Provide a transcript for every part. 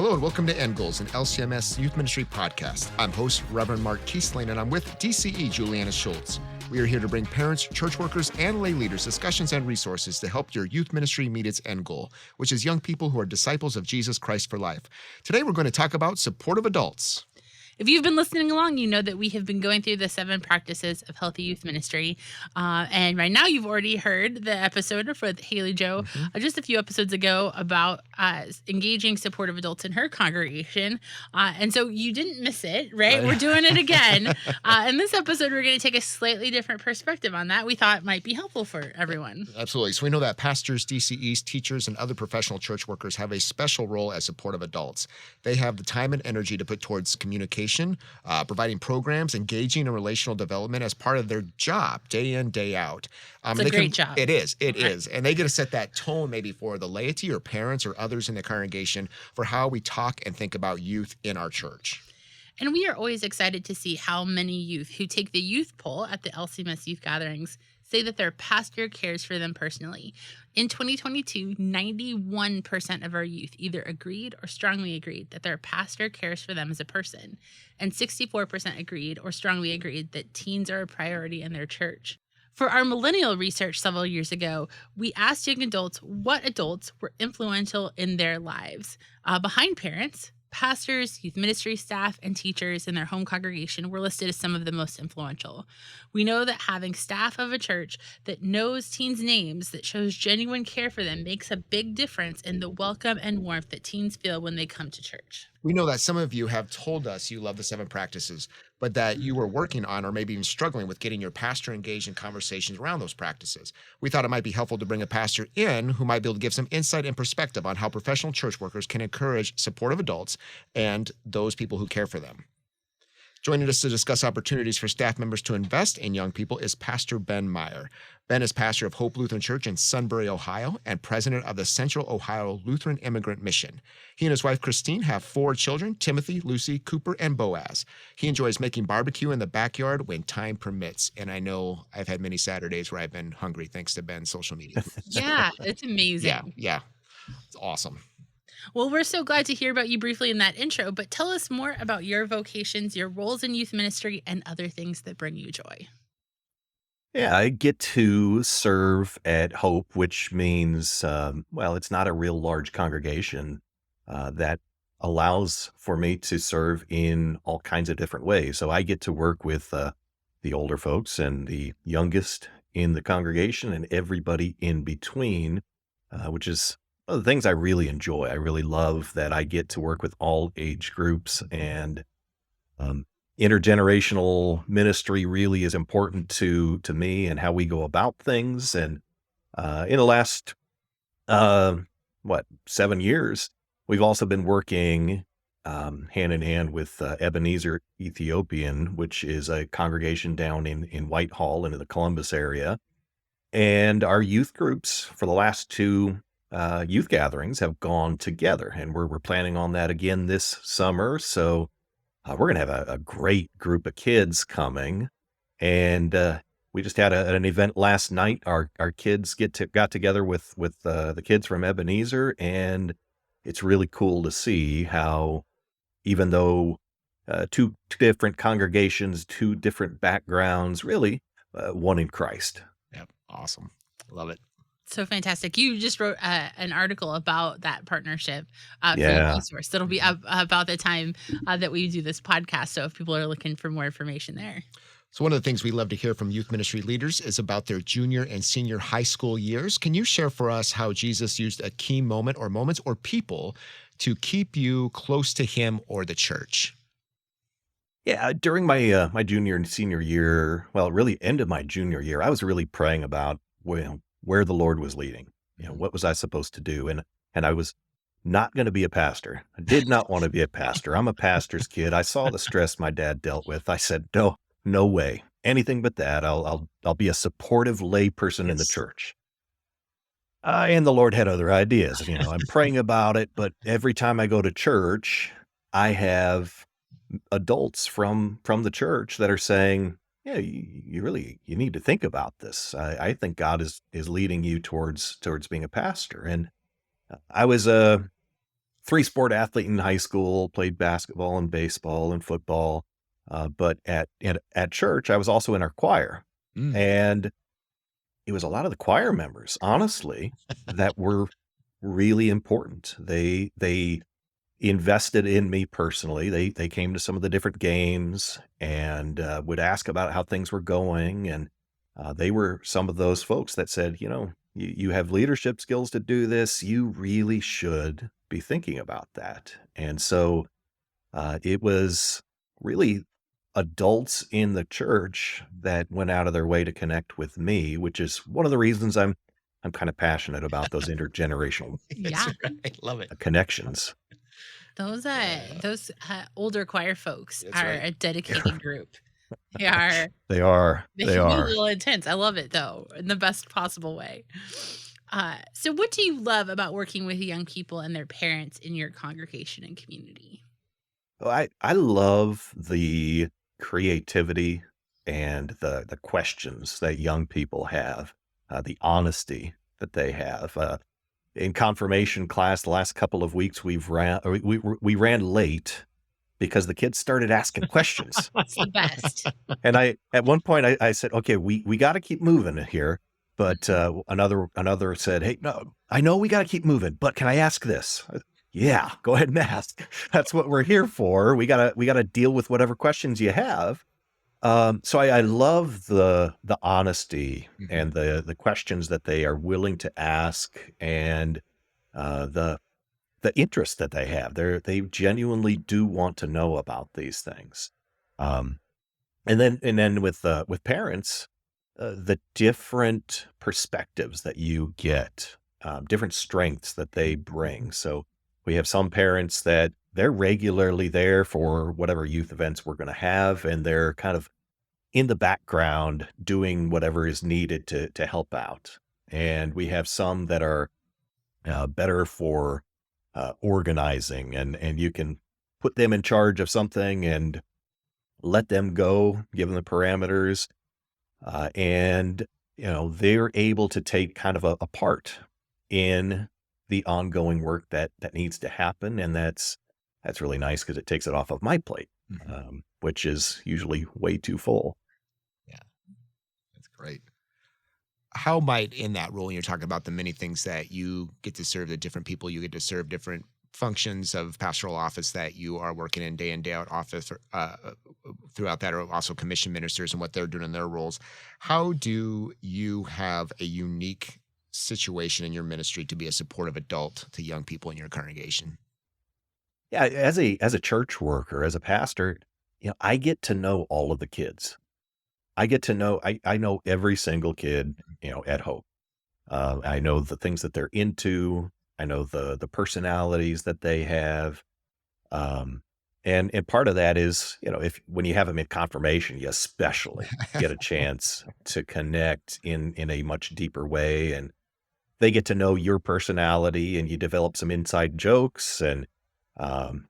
Hello and welcome to End Goals, an LCMS Youth Ministry podcast. I'm host Reverend Mark Kiesling, and I'm with DCE Juliana Schultz. We are here to bring parents, church workers, and lay leaders discussions and resources to help your youth ministry meet its end goal, which is young people who are disciples of Jesus Christ for life. Today we're going to talk about supportive adults. If you've been listening along, you know that we have been going through the 7 practices of healthy youth ministry. And right now you've already heard the episode with Haley Joe just a few episodes ago about engaging supportive adults in her congregation. And so you didn't miss it, right? We're doing it again. In this episode, we're going to take a slightly different perspective on that. We thought it might be helpful for everyone. Absolutely. So we know that pastors, DCEs, teachers, and other professional church workers have a special role as supportive adults. They have the time and energy to put towards communication, providing programs, engaging in relational development as part of their job, day in, day out. It's a great job. It is. It is. And they get to set that tone maybe for the laity or parents or others in the congregation for how we talk and think about youth in our church. And we are always excited to see how many youth who take the youth poll at the LCMS youth gatherings say that their pastor cares for them personally. In 2022, 91% of our youth either agreed or strongly agreed that their pastor cares for them as a person, and 64% agreed or strongly agreed that teens are a priority in their church. For our millennial research several years ago, we asked young adults what adults were influential in their lives. Behind parents, pastors, youth ministry staff, and teachers in their home congregation were listed as some of the most influential. We know that having staff of a church that knows teens' names, that shows genuine care for them, makes a big difference in the welcome and warmth that teens feel when they come to church. We know that some of you have told us you love the 7 practices, but that you were working on or maybe even struggling with getting your pastor engaged in conversations around those practices. We thought it might be helpful to bring a pastor in who might be able to give some insight and perspective on how professional church workers can encourage supportive adults and those people who care for them. Joining us to discuss opportunities for staff members to invest in young people is Pastor Ben Meyer. Ben is pastor of Hope Lutheran Church in Sunbury, Ohio, and president of the Central Ohio Lutheran Immigrant Mission. He and his wife, Christine, have 4 children, Timothy, Lucy, Cooper, and Boaz. He enjoys making barbecue in the backyard when time permits, and I know I've had many Saturdays where I've been hungry thanks to Ben's social media. Yeah, it's amazing. Yeah. It's awesome. Well, we're so glad to hear about you briefly in that intro, but tell us more about your vocations, your roles in youth ministry, and other things that bring you joy. Yeah, I get to serve at Hope, which means, it's not a real large congregation that allows for me to serve in all kinds of different ways. So I get to work with the older folks and the youngest in the congregation and everybody in between, which is one of the things I really enjoy. I really love that I get to work with all age groups, and intergenerational ministry really is important to me and how we go about things. And in the last 7 years, we've also been working hand in hand with Ebenezer Ethiopian, which is a congregation down in Whitehall and in the Columbus area. And our youth groups for the last 2 youth gatherings have gone together, and we're planning on that again this summer. So we're going to have a great group of kids coming, and we just had an event last night. Our kids got together with the kids from Ebenezer, and it's really cool to see how, even though 2 different congregations, 2 different backgrounds, really one in Christ. Yep, awesome, love it. So fantastic. You just wrote an article about that partnership for Yeah. the resource. That'll be up about the time that we do this podcast. So if people are looking for more information there. So one of the things we love to hear from youth ministry leaders is about their junior and senior high school years. Can you share for us how Jesus used a key moment or moments or people to keep you close to him or the church? Yeah, during my my junior and senior year, really end of my junior year, I was really praying about where the Lord was leading. What was I supposed to do? And I was not going to be a pastor. I did not want to be a pastor. I'm a pastor's kid. I saw the stress my dad dealt with. I said, no way, anything but that. I'll be a supportive lay person in the church. And the Lord had other ideas. I'm praying about it, but every time I go to church, I have adults from the church that are saying, yeah, you need to think about this. I think God is leading you towards being a pastor. And I was three-sport athlete in high school, played basketball and baseball and football. But at church, I was also in our choir. Mm. And it was a lot of the choir members, honestly, that were really important. They invested in me personally. They came to some of the different games and would ask about how things were going. And they were some of those folks that said, you have leadership skills to do this. You really should be thinking about that. And so it was really adults in the church that went out of their way to connect with me, which is one of the reasons I'm kind of passionate about those intergenerational Yeah. That's right. Love it. connections. Those older choir folks That's are right. a dedicated group. They are They are. they They can be a are. little intense. I love it though, in the best possible way. So what do you love about working with young people and their parents in your congregation and community? Well, I love the creativity and the questions that young people have, the honesty that they have. In confirmation class, the last couple of weeks we ran late because the kids started asking questions. It's the best. And at one point I said, okay, we got to keep moving here. But another said, hey, no, I know we got to keep moving, but can I ask this? Yeah, go ahead and ask. That's what we're here for. We gotta deal with whatever questions you have. So I love the honesty Mhm. and the questions that they are willing to ask, and the interest that they have. They genuinely do want to know about these things. Um, and then with parents, the different perspectives that you get, different strengths that they bring. So we have some parents that they're regularly there for whatever youth events we're going to have, and they're kind of in the background doing whatever is needed to help out. And we have some that are better for organizing, and you can put them in charge of something and let them go, give them the parameters, and they're able to take kind of a part in the ongoing work that needs to happen, and that's really nice because it takes it off of my plate, Mhm. which is usually way too full. Yeah, that's great. How might in that role, you're talking about the many things that you get to serve the different people, you get to serve different functions of pastoral office that you are working in day out office throughout that, are also commission ministers and what they're doing in their roles. How do you have a unique situation in your ministry to be a supportive adult to young people in your congregation? Yeah, as a church worker, as a pastor, I get to know all of the kids. I know every single kid, at Hope. I know the things that they're into. I know the personalities that they have. Um, and part of that is, if when you have them in confirmation, you especially get a chance to connect in a much deeper way, and they get to know your personality, and you develop some inside jokes, and um,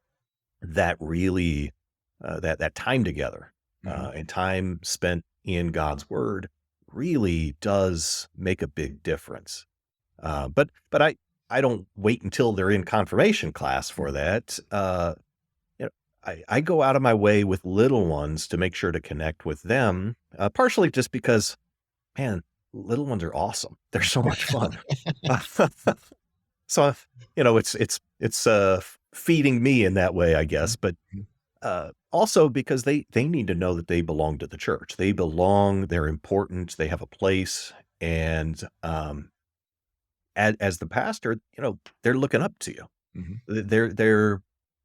that really that time together, Mhm. and time spent in God's word really does make a big difference. But I don't wait until they're in confirmation class for that. You know, I go out of my way with little ones to make sure to connect with them, partially just because, man, little ones are awesome. They're so much fun. So, it's feeding me in that way, I guess. But Mhm. also because they need to know that they belong to the church. They belong. They're important. They have a place. And as the pastor, they're looking up to you. Mhm.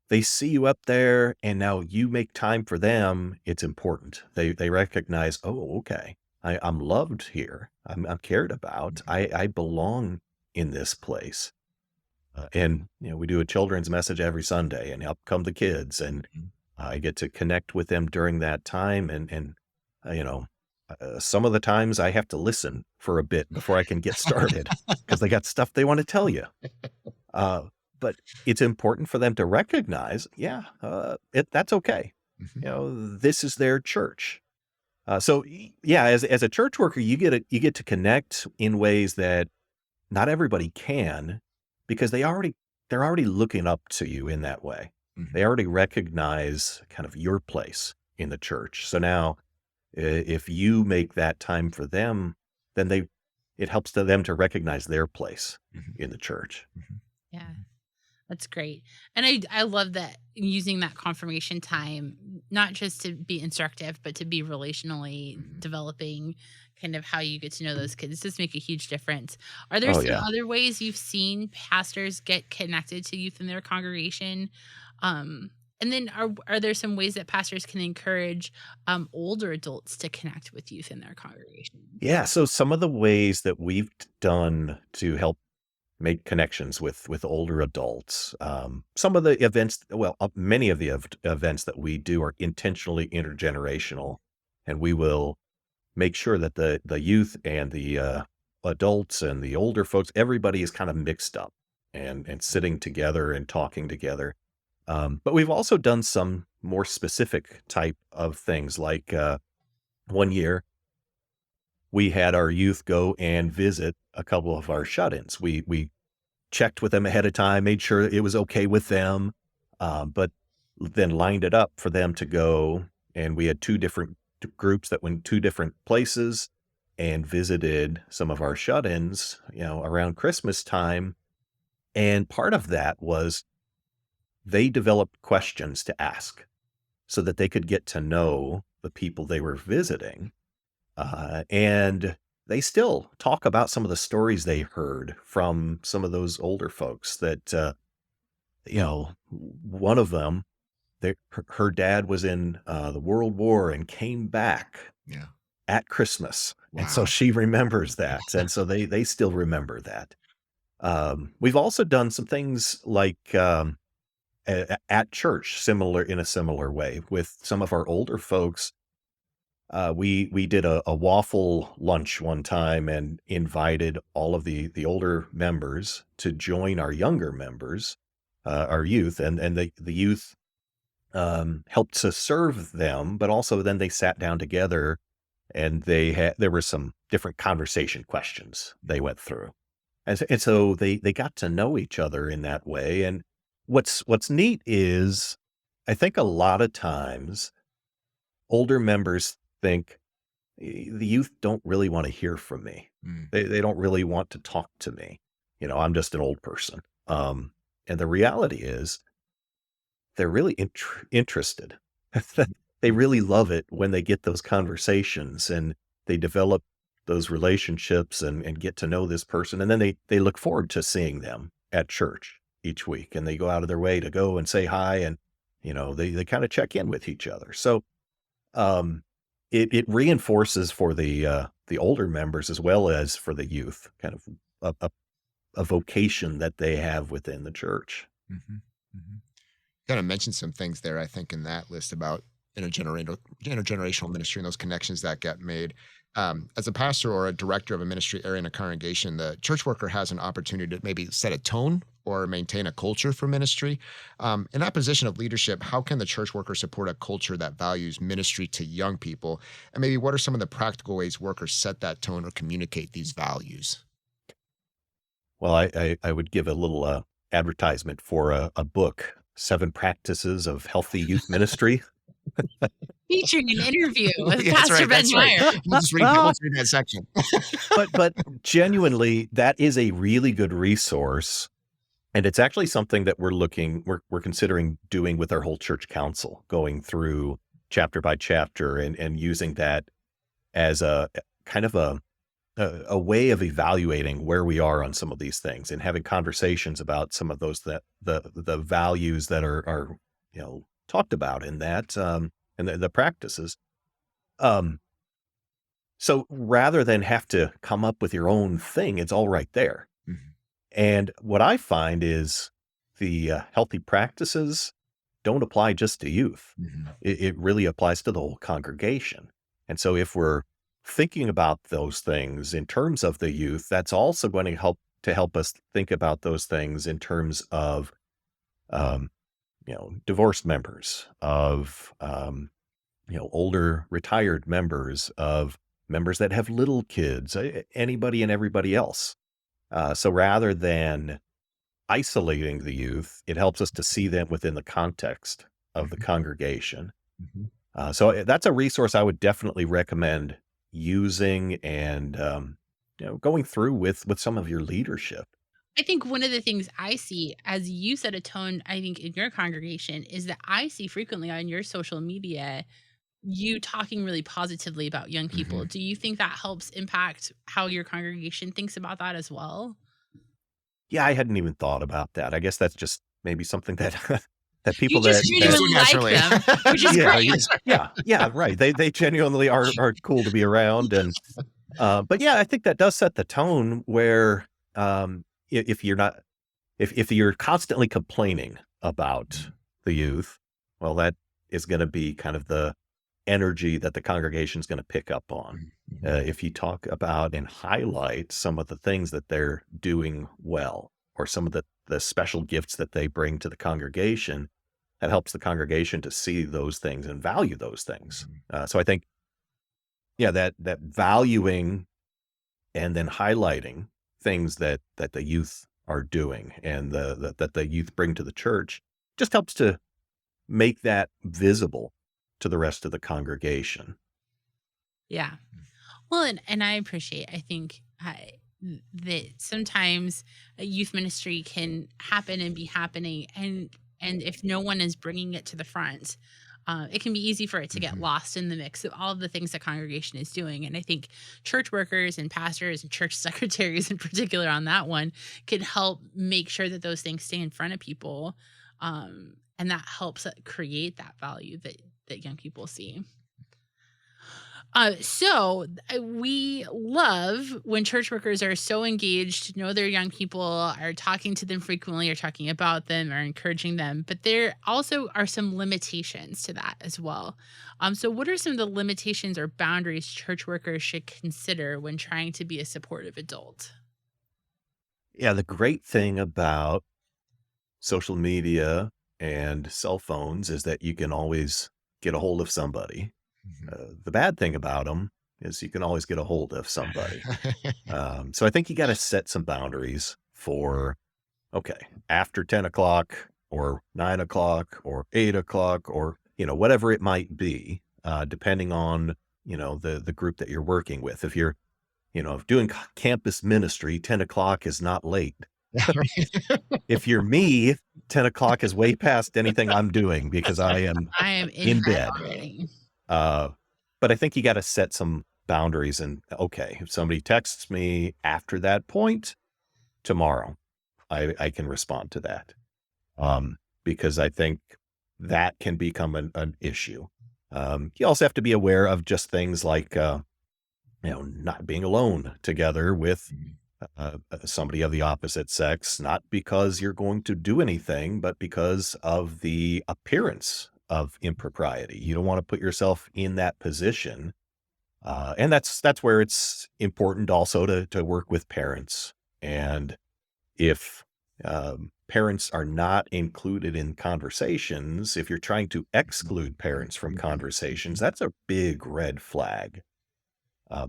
They see you up there, and now you make time for them. It's important. They recognize, oh, okay, I'm loved here. I'm cared about. I belong in this place. And we do a children's message every Sunday, and up come the kids, and Mhm. I get to connect with them during that time. And some of the times I have to listen for a bit before I can get started because they got stuff they want to tell you. Uh, but it's important for them to recognize, yeah, that's okay. Mhm. This is their church. Yeah, as a church worker, you get to connect in ways that not everybody can, because they're already looking up to you in that way. Mhm. They already recognize kind of your place in the church. So now, if you make that time for them, then it helps to them to recognize their place Mhm. in the church. Mhm. Yeah. Mhm. That's great. And I love that using that confirmation time, not just to be instructive, but to be relationally Mhm. developing kind of how you get to know those kids. Does make a huge difference. Are there Oh some yeah. other ways you've seen pastors get connected to youth in their congregation? Um, and then are there some ways that pastors can encourage older adults to connect with youth in their congregation? Yeah. So some of the ways that we've done to help make connections with older adults. Some of the events, well, many of the events that we do are intentionally intergenerational, and we will make sure that the youth and the adults and the older folks, everybody is kind of mixed up and sitting together and talking together. But we've also done some more specific type of things, like one year we had our youth go and visit a couple of our shut-ins. We checked with them ahead of time, made sure it was okay with them, but then lined it up for them to go. And we had two different groups that went two different places and visited some of our shut-ins, around Christmas time. And part of that was they developed questions to ask so that they could get to know the people they were visiting. And they still talk about some of the stories they heard from some of those older folks that, one of them, her dad was in the World War and came back Yeah. at Christmas. And so Wow. she remembers that. And so they still remember that. We've also done some things like at church, in a similar way with some of our older folks. We did a waffle lunch one time and invited all of the older members to join our younger members, our youth, and the youth helped to serve them, but also then they sat down together and there were some different conversation questions they went through, and so they got to know each other in that way. And what's neat is I think a lot of times older members think, the youth don't really want to hear from me. Mm. They don't really want to talk to me. I'm just an old person. And the reality is they're really interested. They really love it when they get those conversations and they develop those relationships and get to know this person. And then they look forward to seeing them at church each week, and they go out of their way to go and say hi. And, they kind of check in with each other. So, um, it reinforces for the older members as well as for the youth, kind of a vocation that they have within the church. Mhm. Mhm. Kind of mentioned some things there, I think, in that list about intergenerational ministry and those connections that get made. As a pastor or a director of a ministry area in a congregation, the church worker has an opportunity to maybe set a tone or maintain a culture for ministry. In that position of leadership, how can the church worker support a culture that values ministry to young people? And maybe what are some of the practical ways workers set that tone or communicate these values? Well, I would give a little advertisement for a book, Seven Practices of Healthy Youth Ministry. Featuring an interview with Yeah, that's Pastor right. Ben That's right. Meyer. We'll just read that section. But genuinely, that is a really good resource. And it's actually something that we're considering doing with our whole church council, going through chapter by chapter and using that as a kind of a way of evaluating where we are on some of these things and having conversations about some of those, that the values that are talked about in that, and the practices. Um, so rather than have to come up with your own thing, it's all right there. Mhm. And what I find is the healthy practices don't apply just to youth. Mhm. It really applies to the whole congregation. And so if we're thinking about those things in terms of the youth, that's also going to help us think about those things in terms of, um, divorced members, of, older retired members, of members that have little kids, anybody and everybody else. So rather than isolating the youth, it helps us to see them within the context of the Mhm. congregation. Mhm. So that's a resource I would definitely recommend using and going through with some of your leadership. I think one of the things I see as you set a tone, I think, in your congregation is that I see frequently on your social media you talking really positively about young people. Mhm. Do you think that helps impact how your congregation thinks about that as well? Yeah, I hadn't even thought about that. I guess that's just maybe something that that people You just You just that do it genuinely like naturally. them, which is yeah, great. yeah, yeah, yeah, right. They genuinely are cool to be around, and but yeah, I think that does set the tone where if you're not if you're constantly complaining about the youth, well, that is going to be kind of the energy that the congregation is going to pick up on. Mhm. If you talk about and highlight some of the things that they're doing well, or some of the special gifts that they bring to the congregation, that helps the congregation to see those things and value those things. Mhm. So I think, yeah, that valuing and then highlighting things that the youth are doing and that the youth bring to the church just helps to make that visible to the rest of the congregation. Yeah. Well, and I appreciate, I think, that sometimes a youth ministry can happen and be happening, and if no one is bringing it to the front, it can be easy for it to get Mhm. lost in the mix of all of the things the congregation is doing. And I think church workers and pastors and church secretaries, in particular, on that one, can help make sure that those things stay in front of people, and that helps create that value that young people see. We love when church workers are so engaged, know their young people, are talking to them frequently, or talking about them, or encouraging them. But there also are some limitations to that as well. So what are some of the limitations or boundaries church workers should consider when trying to be a supportive adult? Yeah, the great thing about social media and cell phones is that you can always get a hold of somebody. Mhm. The bad thing about them is you can always get a hold of somebody. So I think you got to set some boundaries for, okay, after 10 o'clock or 9 o'clock or 8 o'clock or, whatever it might be, depending on, the group that you're working with. If you're, doing campus ministry, 10 o'clock is not late. If you're me, 10 o'clock is way past anything I'm doing because I am I am in in bed bed. already. Uh, but I think you got to set some boundaries and, okay, if somebody texts me after that point tomorrow, I can respond to that. Because I think that can become an issue. You also have to be aware of just things like, not being alone together with Mhm. somebody of the opposite sex, not because you're going to do anything, but because of the appearance of impropriety. You don't want to put yourself in that position. And that's where it's important also to work with parents. And if parents are not included in conversations, if you're trying to exclude parents from Mhm. conversations, that's a big red flag.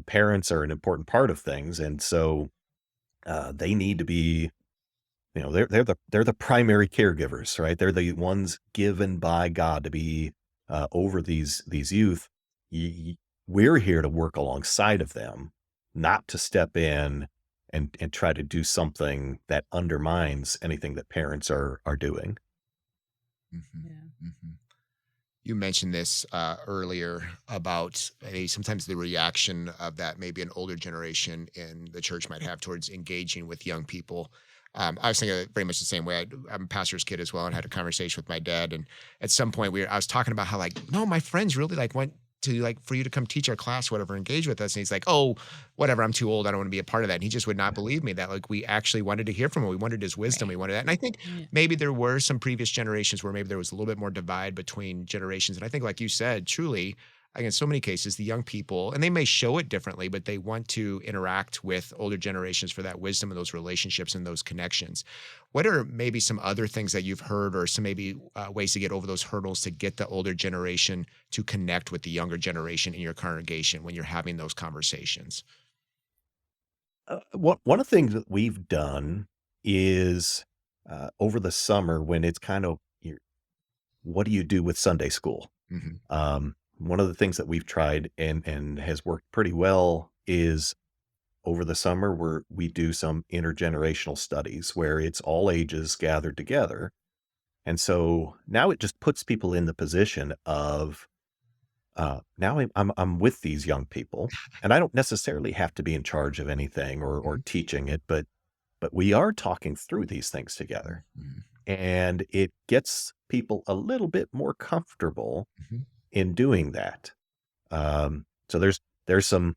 Parents are an important part of things, and so they need to be, they're the primary caregivers, right? They're the ones given by God to be over these youth. Y- y- we're here to work alongside of them, not to step in and try to do something that undermines anything that parents are doing. Mhm. Yeah. Mhm. You mentioned this earlier about sometimes the reaction of that maybe an older generation in the church might have towards engaging with young people. I was thinking very much the same way. I'm a pastor's kid as well, and had a conversation with my dad. And at some point, I was talking about how no, my friends really want to for you to come teach our class, whatever, engage with us. And he's like, oh, whatever, I'm too old. I don't want to be a part of that. And he just would not believe me that we actually wanted to hear from him. We wanted his wisdom. We Right. wanted that. And I think Yeah. maybe there were some previous generations where maybe there was a little bit more divide between generations. And I think, like you said, truly, in so many cases, the young people, and they may show it differently, but they want to interact with older generations for that wisdom and those relationships and those connections. What are maybe some other things that you've heard, or some maybe ways to get over those hurdles to get the older generation to connect with the younger generation in your congregation when you're having those conversations? One of the things that we've done is over the summer when it's kind of, what do you do with Sunday school? Hmm. One of the things that we've tried and has worked pretty well is over the summer where we do some intergenerational studies where it's all ages gathered together. And so now it just puts people in the position of now I'm with these young people, and I don't necessarily have to be in charge of anything or teaching it, but we are talking through these things together, Hmm. and it gets people a little bit more comfortable Hmm. in doing that. So there's some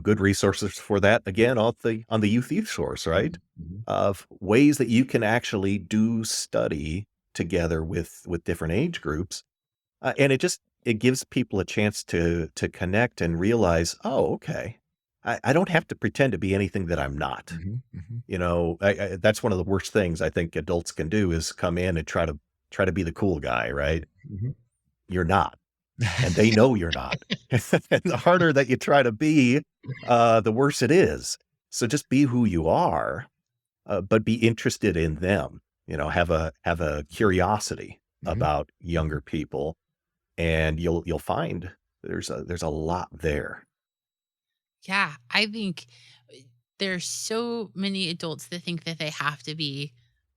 good resources for that again on the youth resource, right? Hmm. Of ways that you can actually do study together with different age groups, and it gives people a chance to connect and realize, oh, okay, I don't have to pretend to be anything that I'm not. Hmm. Hmm. That's one of the worst things I think adults can do is come in and try to be the cool guy, right? Hmm. You're not, and they know you're not. And the harder that you try to be, the worse it is. So just be who you are, but be interested in them. Have a curiosity Hmm. about younger people, and you'll find there's a lot there. Yeah, I think there's so many adults that think that they have to be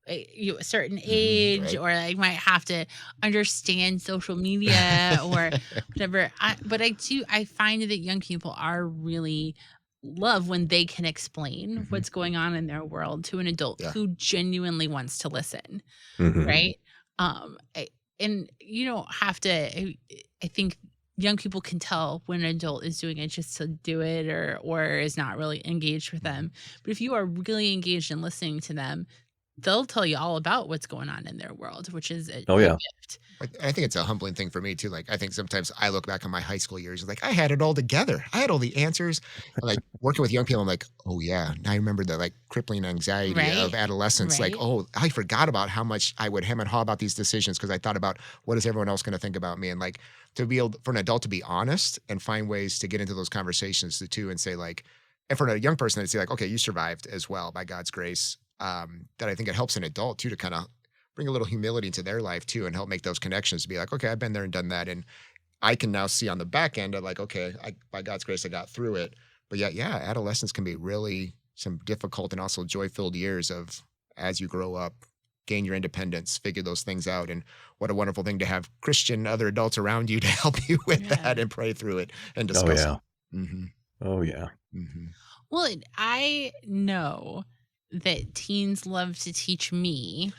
a certain Hmm. age, Right. or they might have to understand social media or whatever. I find that young people are really love when they can explain Hmm. what's going on in their world to an adult Yeah. who genuinely wants to listen, Mhm. right? And you don't have to. I think young people can tell when an adult is doing it just to do it, or is not really engaged with Mhm. them. But if you are really engaged in listening to them, they'll tell you all about what's going on in their world, which is Oh, a yeah. gift. I think it's a humbling thing for me too. Like I think sometimes I look back on my high school years, like I had it all together. I had all the answers. And like working with young people, I'm like, oh yeah. Now I remember the like crippling anxiety Right? of adolescence. Like, Right? oh, I forgot about how much I would hem and haw about these decisions because I thought about what is everyone else going to think about me, and like to be able for an adult to be honest and find ways to get into those conversations too, and say like, and for a young person to say like, okay, you survived as well by God's grace. That I think it helps an adult too to kind of bring a little humility into their life too and help make those connections to be like, okay, I've been there and done that. And I can now see on the back end of like, okay, by God's grace, I got through it. But yeah, adolescence can be really some difficult and also joy filled years of as you grow up, gain your independence, figure those things out. And what a wonderful thing to have Christian other adults around you to help you with Yeah. that and pray through it and Oh, discuss it. yeah. Hmm. Oh, yeah. Hmm. Well, I know that teens love to teach me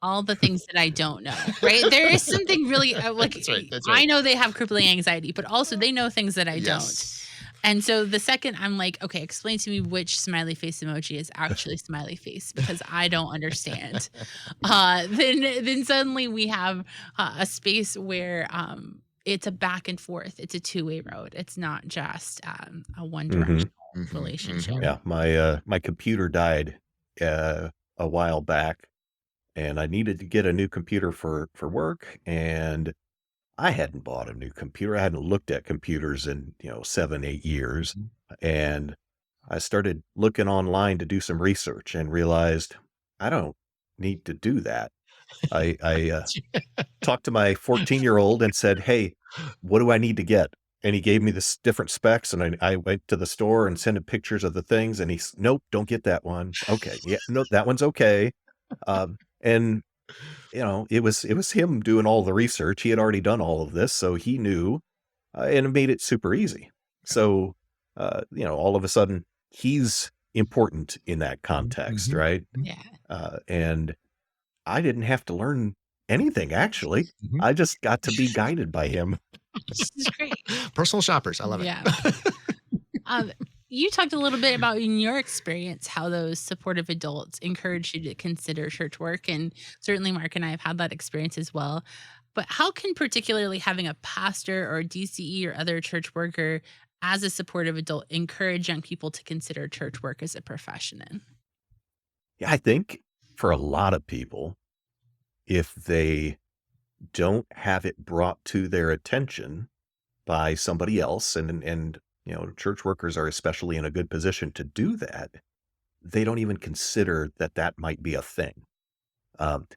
all the things that I don't know, right? There is something really That's right. That's right. I know they have crippling anxiety, but also they know things that I don't. Yes. And so the second I'm like, okay, explain to me which smiley face emoji is actually smiley face because I don't understand. Then suddenly we have a space where it's a back and forth. It's a two-way road. It's not just a one Mhm. directional Hmm. relationship. Hmm. Yeah, my computer died, a while back, and I needed to get a new computer for work, and I hadn't bought a new computer. I hadn't looked at computers in, 7, 8 years, and I started looking online to do some research and realized I don't need to do that. I talked to my 14-year-old and said, "Hey, what do I need to get?" And he gave me this different specs, and I went to the store and sent him pictures of the things, and he's, "Nope, don't get that one." Okay, yeah, no, that one's okay. And it was him doing all the research. He had already done all of this, so he knew, and it made it super easy. So, all of a sudden, he's important in that context, Hmm. right? Yeah. And I didn't have to learn anything, actually. Hmm. I just got to be guided by him. This is great. Personal shoppers. I love Yeah. it. Um, you talked a little bit about in your experience how those supportive adults encouraged you to consider church work, and certainly Mark and I have had that experience as well. But how can particularly having a pastor or DCE or other church worker as a supportive adult encourage young people to consider church work as a profession in? Yeah, I think for a lot of people, if they don't have it brought to their attention by somebody else, and church workers are especially in a good position to do that, they don't even consider that that might be a thing. Um,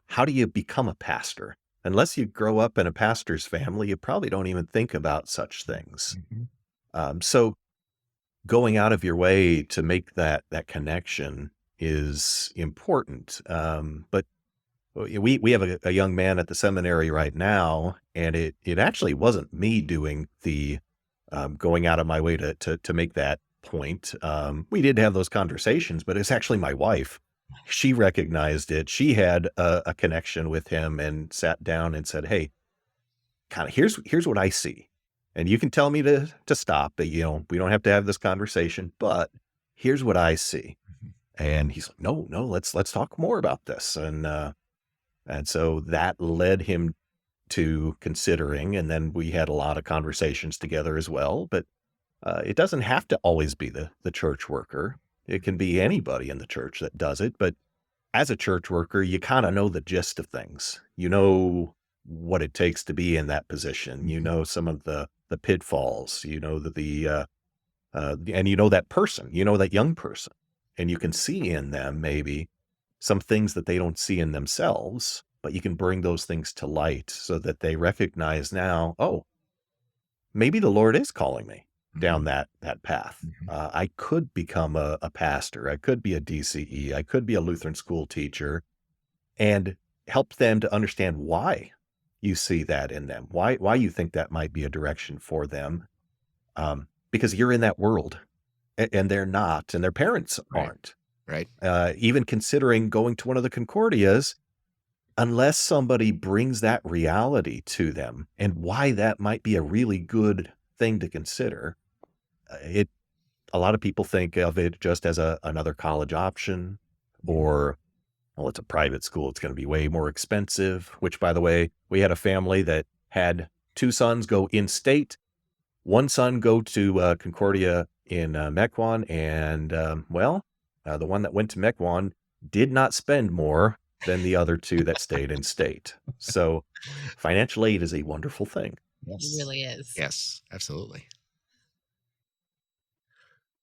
how do you become a pastor? Unless you grow up in a pastor's family, you probably don't even think about such things. Mhm. So going out of your way to make that connection is important. But we have a young man at the seminary right now, and it actually wasn't me doing the going out of my way to make that point. We did have those conversations, but it's actually my wife. She recognized it. She had a connection with him and sat down and said, "Hey, kind of here's what I see, and you can tell me to stop. But we don't have to have this conversation. But here's what I see." Mhm. And he's like, "No, no, let's talk more about this." And so that led him to considering, and then we had a lot of conversations together as well. But it doesn't have to always be the church worker. It can be anybody in the church that does it. But as a church worker, you kind of know the gist of things. You know what it takes to be in that position. You Mhm. know some of the pitfalls. You know and you know that person. You know that young person, and you can see in them maybe some things that they don't see in themselves. But you can bring those things to light so that they recognize now, oh, maybe the Lord is calling me down Mhm. that path. Mhm. I could become a pastor. I could be a DCE. I could be a Lutheran school teacher, and help them to understand why you see that in them, why you think that might be a direction for them, because you're in that world, and they're not, and their parents Right. aren't. Right. Even considering going to one of the Concordias, unless somebody brings that reality to them and why that might be a really good thing to consider, it a lot of people think of it just as another college option, Mhm. or, well, it's a private school, it's gonna be way more expensive, which, by the way, we had a family that had 2 sons go in-state, 1 son go to, Concordia in, Mequon, and, the one that went to Mequon did not spend more than the other 2 that stayed in state. So, financial aid is a wonderful thing. It Yes. really is. Yes, absolutely.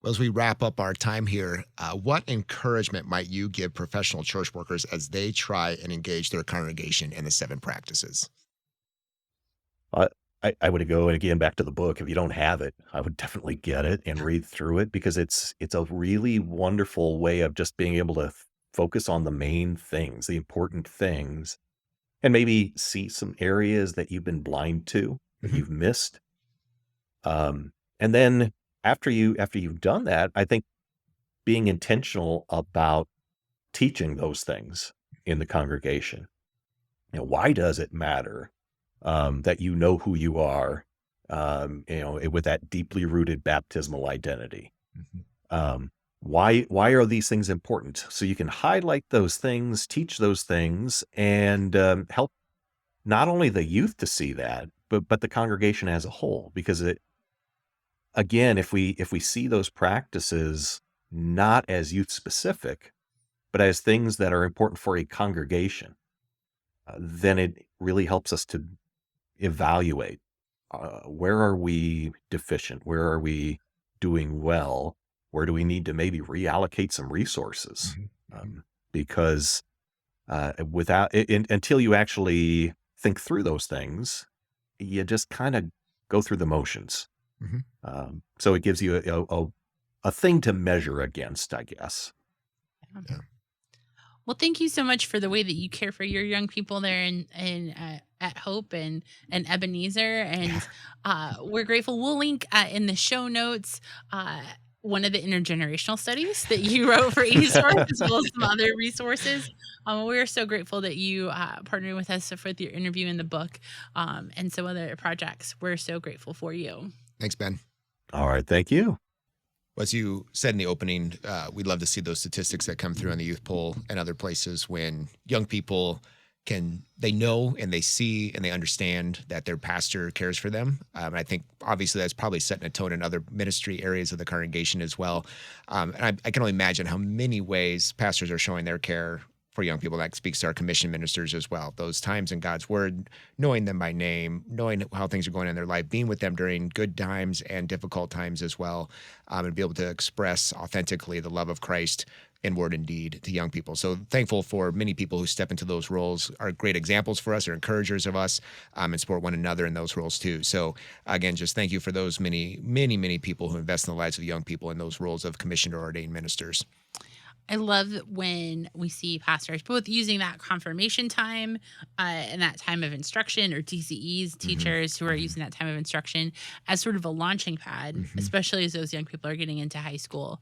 Well, as we wrap up our time here, what encouragement might you give professional church workers as they try and engage their congregation in the 7 practices? I I would go again back to the book. If you don't have it, I would definitely get it and read through it, because it's a really wonderful way of just being able to focus on the main things, the important things, and maybe see some areas that you've been blind to, that Mhm. you've missed. And then after you've done that, I think being intentional about teaching those things in the congregation. Why does it matter that you know who you are, with that deeply rooted baptismal identity? Mhm. Why are these things important? So you can highlight those things, teach those things, and help not only the youth to see that, but the congregation as a whole. Because again, if we see those practices not as youth specific, but as things that are important for a congregation, then it really helps us to evaluate, where are we deficient? Where are we doing well? Where do we need to maybe reallocate some resources? Mhm. Mhm. Because until you actually think through those things, you just kind of go through the motions. Mhm. So it gives you a thing to measure against, I guess. Yeah. Yeah. Well, thank you so much for the way that you care for your young people there in at Hope and Ebenezer, Yeah. and we're grateful. We'll link in the show notes one of the intergenerational studies that you wrote for eSource, as well as some other resources. We're so grateful that you partnered with us for your interview in the book, and some other projects. We're so grateful for you. Thanks, Ben. All right. Thank you. As you said in the opening, we'd love to see those statistics that come through on the youth poll and other places when young people they know and they see and they understand that their pastor cares for them. And I think obviously that's probably setting a tone in other ministry areas of the congregation as well. And I can only imagine how many ways pastors are showing their care for young people. That speaks to our commission ministers as well. Those times in God's word, knowing them by name, knowing how things are going in their life, being with them during good times and difficult times as well, and be able to express authentically the love of Christ in word and deed to young people. So thankful for many people who step into those roles, are great examples for us, are encouragers of us, and support one another in those roles too. So again, just thank you for those many people who invest in the lives of young people in those roles of commissioned or ordained ministers. I love when we see pastors both using that confirmation time and that time of instruction, or DCEs, teachers who are using that time of instruction as sort of a launching pad, especially as those young people are getting into high school,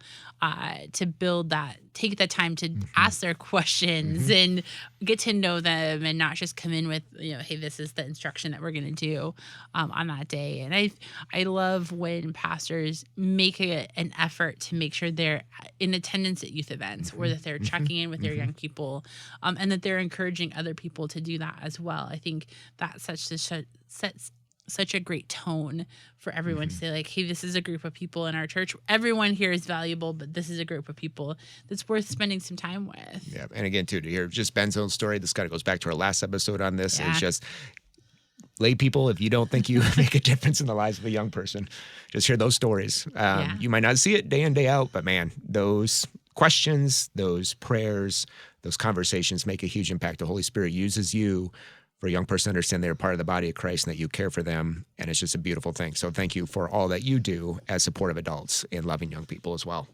to build that, take the time to ask their questions and get to know them, and not just come in with, hey, this is the instruction that we're going to do on that day. And I love when pastors make an effort to make sure they're in attendance at youth events, or that they're checking in with their young people, and that they're encouraging other people to do that as well. I think that sets such a great tone for everyone to say, like, hey, this is a group of people in our church. Everyone here is valuable, but this is a group of people that's worth spending some time with. Yeah. And again, too, to hear just Ben's own story, this kind of goes back to our last episode on this. Yeah. It's just, lay people, if you don't think you make a difference in the lives of a young person, just hear those stories. You might not see it day in, day out, but man, those questions, those prayers, those conversations make a huge impact. The Holy Spirit uses you for a young person to understand they're part of the body of Christ and that you care for them. And it's just a beautiful thing. So thank you for all that you do as supportive adults in loving young people as well.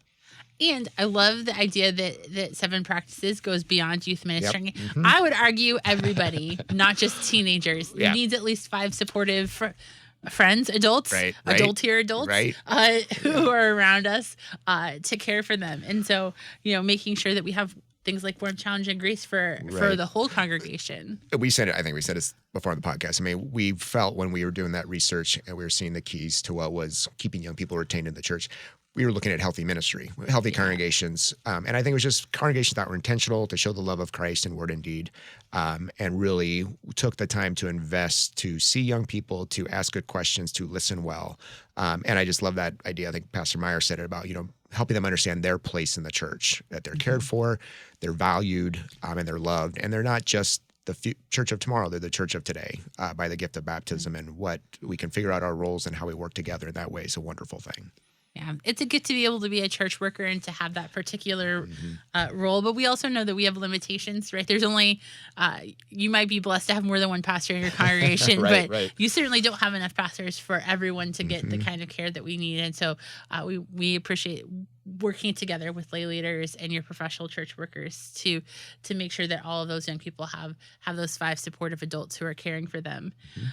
And I love the idea that 7 Practices goes beyond youth ministry. Yep. I would argue everybody, not just teenagers, needs at least 5 supportive friends, adults, adult-tier adults, who are around us to care for them. And so, making sure that we have things like warm, challenge, and grace for the whole congregation. I think we said it before on the podcast. I mean, we felt when we were doing that research and we were seeing the keys to what was keeping young people retained in the church, we were looking at healthy ministry, healthy congregations. And I think it was just congregations that were intentional to show the love of Christ in word and deed, and really took the time to invest, to see young people, to ask good questions, to listen well. And I just love that idea. I think Pastor Meyer said it about, helping them understand their place in the church, that they're cared for, they're valued, and they're loved. And they're not just the church of tomorrow, they're the church of today by the gift of baptism, and what we can figure out our roles and how we work together in that way is a wonderful thing. Yeah, it's a good to be able to be a church worker and to have that particular role. But we also know that we have limitations, right? There's only, you might be blessed to have more than one pastor in your congregation, but you certainly don't have enough pastors for everyone to get the kind of care that we need. And so we appreciate working together with lay leaders and your professional church workers to make sure that all of those young people have those 5 supportive adults who are caring for them.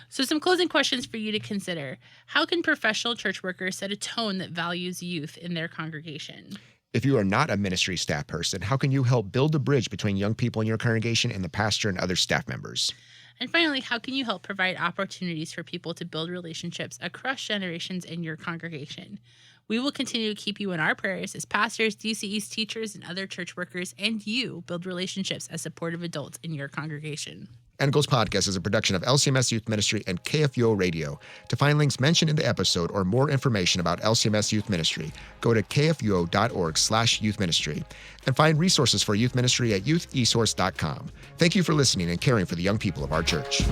So some closing questions for you to consider. How can professional church workers set a tone that values youth in their congregation? If you are not a ministry staff person, how can you help build a bridge between young people in your congregation and the pastor and other staff members? And finally, how can you help provide opportunities for people to build relationships across generations in your congregation? We will continue to keep you in our prayers as pastors, DCEs, teachers, and other church workers, and you build relationships as supportive adults in your congregation. And Goals Podcast is a production of LCMS Youth Ministry and KFUO Radio. To find links mentioned in the episode or more information about LCMS Youth Ministry, go to kfuo.org/youth ministry and find resources for youth ministry at youthesource.com. Thank you for listening and caring for the young people of our church.